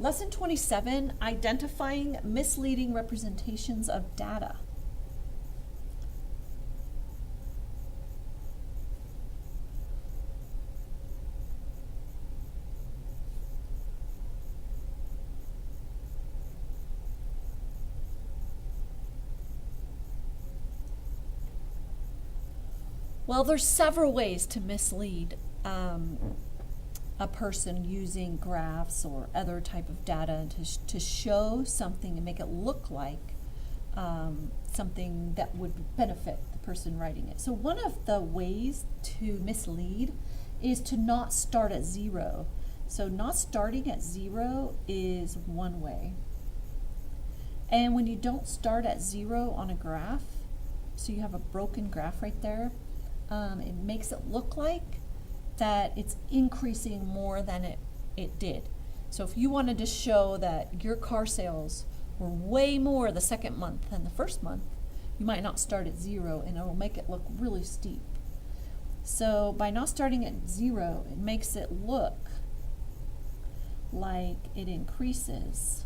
Lesson 27, identifying misleading representations of data. Well, there's several ways to mislead a person using graphs or other type of data to show something and make it look like something that would benefit the person writing it. So one of the ways to mislead is to not start at zero. So not starting at zero is one way. And when you don't start at zero on a graph, so you have a broken graph right there, it makes it look like that it's increasing more than it did. So if you wanted to show that your car sales were way more the second month than the first month, you might not start at zero and it'll make it look really steep. So by not starting at zero, it makes it look like it increases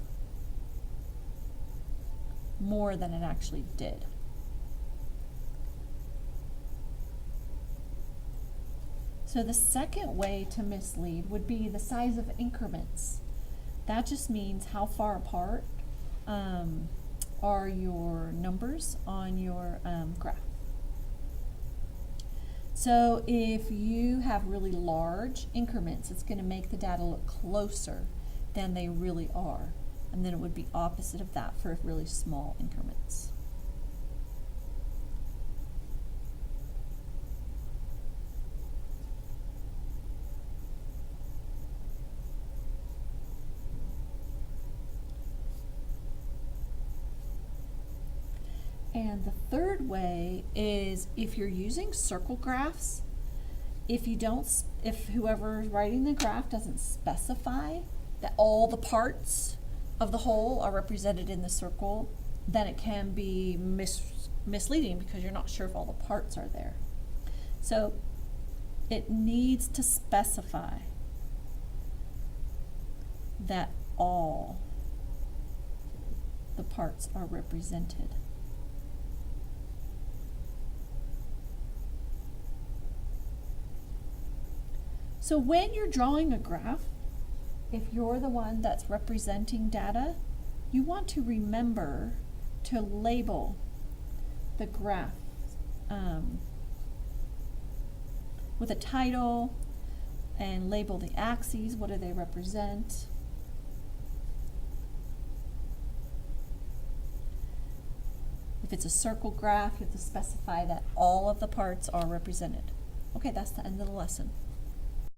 more than it actually did. So the second way to mislead would be the size of increments. That just means how far apart are your numbers on your graph. So if you have really large increments, it's going to make the data look closer than they really are. And then it would be opposite of that for really small increments. And the third way is if you're using circle graphs, if whoever's writing the graph doesn't specify that all the parts of the whole are represented in the circle, then it can be misleading because you're not sure if all the parts are there. So it needs to specify that all the parts are represented. So when you're drawing a graph, if you're the one that's representing data, you want to remember to label the graph with a title and label the axes. What do they represent? If it's a circle graph, you have to specify that all of the parts are represented. Okay, that's the end of the lesson.